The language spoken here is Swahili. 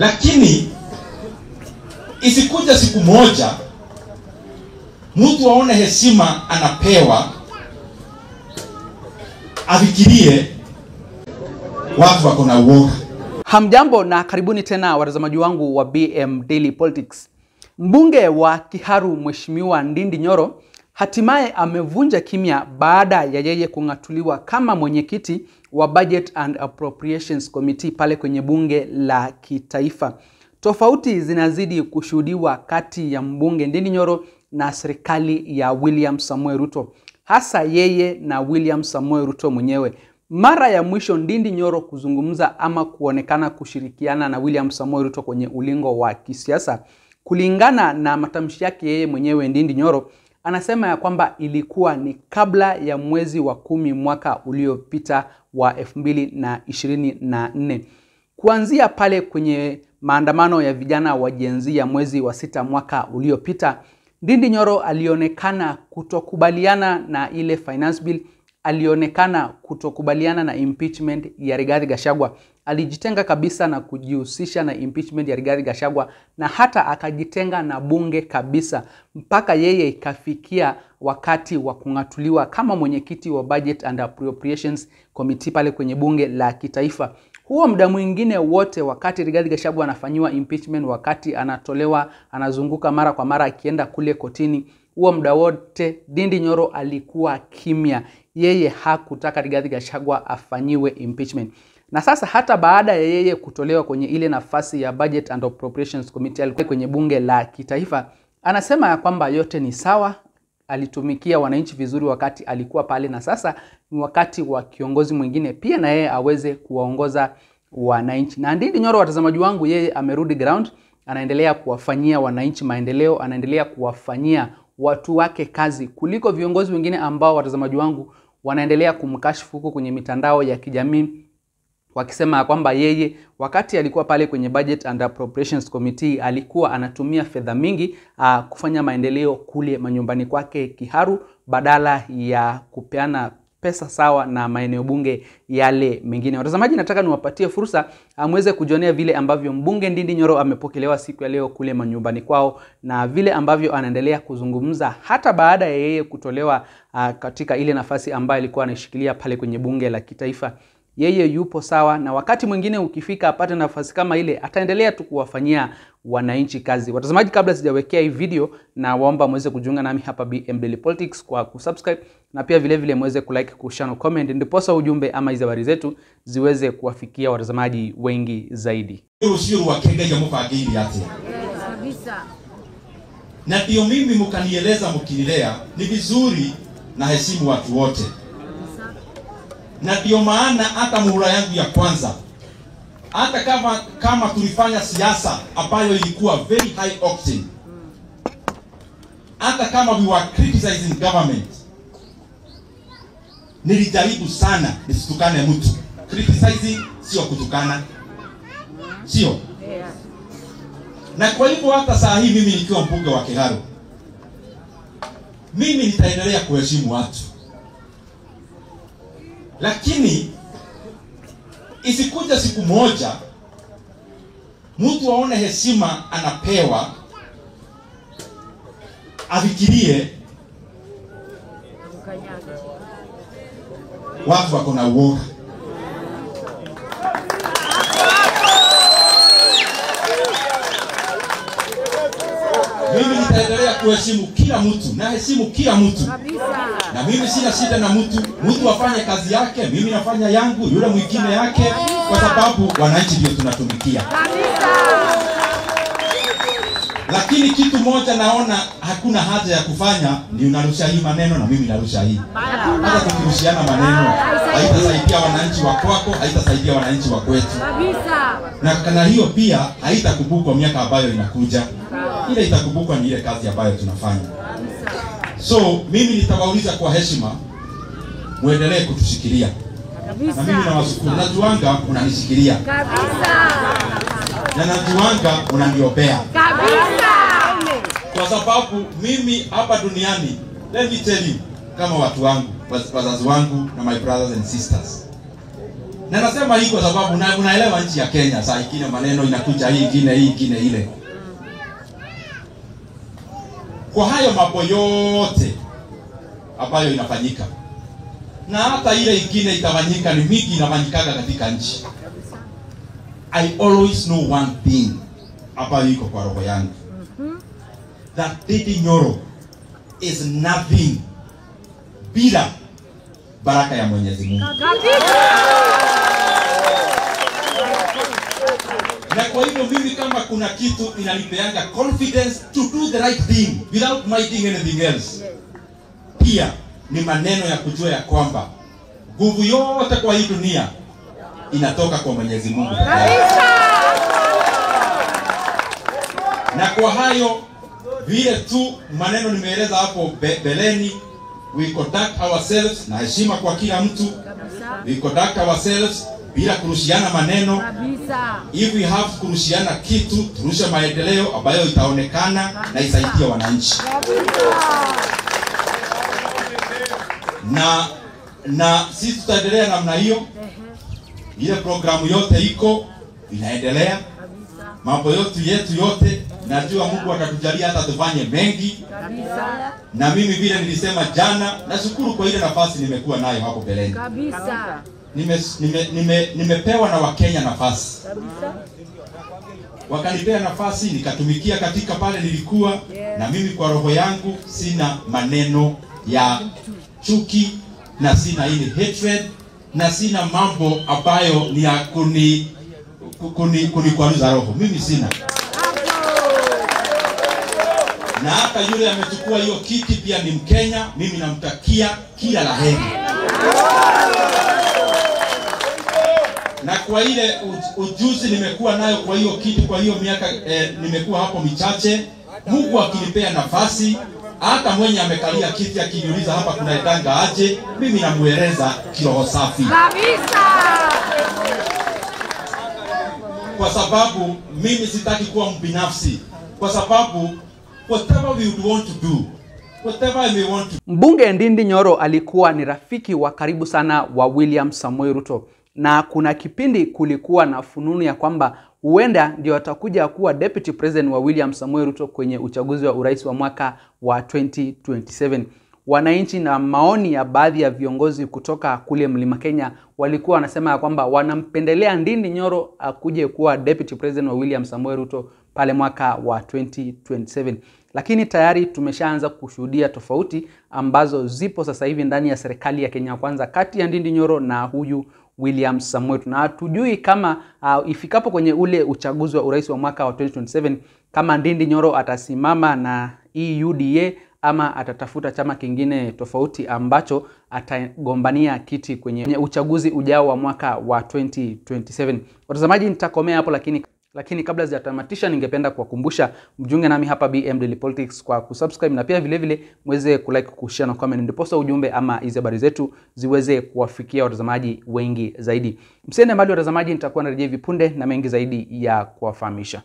Lakini isikuja siku moja mtu aone heshima anapewa afikirie watu wako na uoga. Hamjambo na karibuni tena watazamaji wangu wa BM Daily Politics. Mbunge wa Kiharu Mheshimiwa Ndindi Nyoro hatimaye amevunja kimya baada ya yeye kung'atuliwa kama mwenyekiti wa Budget and Appropriations Committee pale kwenye bunge la kitaifa. Tofauti zinazidi kushuhudiwa kati ya mbunge Ndindi Nyoro na serikali ya William Samoei Ruto, hasa yeye na William Samoei Ruto mwenyewe. Mara ya mwisho Ndindi Nyoro kuzungumza ama kuonekana kushirikiana na William Samoei Ruto kwenye ulingo wa kisiasa, kulingana na matamshi yake yeye mwenyewe, Ndindi Nyoro anasema ya kwamba ilikuwa ni kabla ya mwezi wa 10 mwaka uliopita wa 2024. Kuanzia pale kwenye maandamano ya vijana wa Gen Z ya mwezi wa 6 mwaka uliopita, Ndindi Nyoro alionekana kutokubaliana na ile finance bill, alionekana kutokubaliana na impeachment ya Rigathi Gachagua. Alijitenga kabisa na kujihusisha na impeachment ya Rigathi Gachagua, na hata akajitenga na bunge kabisa, mpaka yeye ikafikia wakati wa kung'atuliwa kama mwenyekiti wa Budget and Appropriations Committee pale kwenye bunge la kitaifa. Huo muda mwingine wote, wakati Rigathi Gachagua anafanyiwa impeachment, wakati anatolewa, anazunguka mara kwa mara akienda kule kotini, huo muda wote Ndindi Nyoro alikuwa kimya. Yeye hakutaka Rigathi Gachagua afanyiwe impeachment. Na sasa hata baada ya yeye kutolewa kwenye ile nafasi ya Budget and Appropriations Committee alikuwa kwenye bunge la kitaifa, anasema ya kwamba yote ni sawa, alitumikia wananchi vizuri wakati alikuwa pale, na sasa ni wakati wa kiongozi mwingine pia na yeye aweze kuwaongoza wananchi. Na Ndindi Nyoro, watazamaji wangu, yeye amerudi ground, anaendelea kuwafanyia wananchi maendeleo, anaendelea kuwafanyia watu wake kazi kuliko viongozi wengine ambao, watazamaji wangu, wanaendelea kumkashifu huko kwenye mitandao ya kijamii, wakisema kwamba yeye wakati alikuwa pale kwenye Budget and Appropriations Committee alikuwa anatumia fedha mingi kufanya maendeleo kule manyumbani kwake Kiharu, badala ya kupeana pesa sawa na maeneo bunge yale mengine. Watazamaji, nataka niwapatie fursa amweze kujionea vile ambavyo mbunge Ndindi Nyoro amepokelewa siku ya leo kule manyumbani kwao, na vile ambavyo anaendelea kuzungumza hata baada ya yeye kutolewa katika ile nafasi ambayo alikuwa anashikilia pale kwenye bunge la kitaifa. Yeye yupo sawa, na wakati mwingine ukifika apate nafasi kama ile, ataendelea tu kuwafanyia wananchi kazi. Watazamaji, kabla sijawekea hii video, na waomba mweze kujiunga nami hapa BM Daily Politics kwa kusubscribe, na pia vile vile mweze kulike, kushare na comment, ndiposa ujumbe ama hizo habari zetu ziweze kuwafikia watazamaji wengi zaidi. Ushuru wa Kenya ya mfagili yake. Kabisa. Na ndio mimi mkanieleza mkinilea ni vizuri na heshimu watu wote. Na ndio maana hata muhula yangu ya kwanza, hata kama tulifanya siasa ambayo ilikuwa very high octane, hata kama we were criticizing government, nilijaribu sana nisitukane mtu. Criticizing sio kutukana, sio? Na kwa hivyo hata saa hii mimi nikiwa mbunge wa Kiharu, mimi nitaendelea kuheshimu watu. Lakini isikuja siku moja mtu aone heshima anapewa afikirie watu wako na uoga. Mimi nitaendelea kuheshimu kila mtu, na heshimu kila mtu. Na mimi sina shida na mtu afanye kazi yake, mimi nafanya yangu, yule mwingine yake, kwa sababu wananchi ndio tunatumikia. Lakini kitu moja naona hakuna haja ya kufanya, ni unarusha hii maneno na mimi narusha hii. Hata tukirushiana maneno haitasaidia wananchi wa kwako, haitasaidia wananchi wa kwetu. Na hiyo pia haitakumbukwa miaka ambayo inakuja. Ile itakumbukwa ni ile kazi ambayo tunafanya. So mimi nitawauliza kwa heshima, muendelee kutushikilia. Na mimi nawashukuru. Najuanga unanishikilia. Na najuanga unaniombea. Kwa sababu mimi hapa duniani, let me tell you, kama watu wangu, wazazi wangu na my brothers and sisters, Na nasema hii kwa sababu unaelewa nchi ya Kenya saa ingine maneno inakuja hii ingine ile. Kwa hayo mambo yote ambayo inafanyika na hata ile ingine itafanyika, ni mingi inafanyikaga katika nchi. I always know one thing ambayo iko kwa roho yangu, that Ndindi Nyoro is nothing bila baraka ya Mwenyezi Mungu. Na kwa hivyo mimi kama kuna kitu inanipeanga confidence to do the right thing without minding anything else, pia ni maneno ya kujua ya kwamba nguvu yote kwa hii dunia inatoka kwa Mwenyezi Mungu. Na kwa hayo vile tu maneno nimeeleza hapo beleni, we conduct ourselves na heshima kwa kila mtu. We conduct ourselves bila kurushiana maneno. If we have kurushiana kitu, turushe maendeleo ambayo itaonekana na isaidie wananchi. Na sisi tutaendelea namna hiyo. Ile programu yote iko inaendelea. Mambo yetu yote najua Mungu atatujalia hata tufanye mengi. Na mimi vile nilisema jana, nashukuru kwa ile nafasi nimekuwa nayo hapo beleni. Nimepewa na Wakenya nafasi. Wakanipea nafasi nikatumikia katika pale nilikuwa, na mimi kwa roho yangu sina maneno ya chuki na sina ile hatred na sina mambo ambayo ni ya kunikwaruza roho. Mimi sina. Na hata yule amechukua hiyo kiti pia ni Mkenya, mimi namtakia kila laheri. Na kwa ile ujuzi nimekuwa nayo kwa hiyo kiti, kwa hiyo miaka nimekuwa hapo michache, Mungu akinipea nafasi, hata mwenye amekalia kiti akiniuliza hapa kuna idanga aje, mimi namueleza kiroho safi. Kwa sababu mimi sitaki kuwa mbinafsi, kwa sababu whatever we would want to do, whatever I may want to. Mbunge Ndindi Nyoro alikuwa ni rafiki wa karibu sana wa William Samoei Ruto, na kuna kipindi kulikuwa na fununu ya kwamba huenda ndio atakuja kuwa deputy president wa William Samoei Ruto kwenye uchaguzi wa urais wa mwaka wa 2027. Wananchi na maoni ya baadhi ya viongozi kutoka kule Mlima Kenya walikuwa wanasema ya kwamba wanampendelea Ndindi Nyoro akuje kuwa deputy president wa William Samoei Ruto pale mwaka wa 2027. Lakini tayari tumeshaanza kushuhudia tofauti ambazo zipo sasa hivi ndani ya serikali ya Kenya Kwanza kati ya Ndindi Nyoro na huyu William Samoei Ruto. Na tujui kama ifikapo kwenye ule uchaguzi wa urais wa mwaka wa 2027 kama Ndindi Nyoro atasimama na UDA ama atatafuta chama kingine tofauti ambacho atagombania kiti kwenye uchaguzi ujao wa mwaka wa 2027. Watazamaji, nitakomea hapo, lakini kabla sijatamatisha ningependa kuwakumbusha mjiunge nami hapa BM Daily Politics kwa kusubscribe, na pia vile muweze kulike, kushare na comment, ndiposa ujumbe ama hizo habari zetu ziweze kuwafikia watazamaji wengi zaidi. Msiende mbali watazamaji, nitakuwa narejea hivi punde na mengi zaidi ya kuwafahamisha.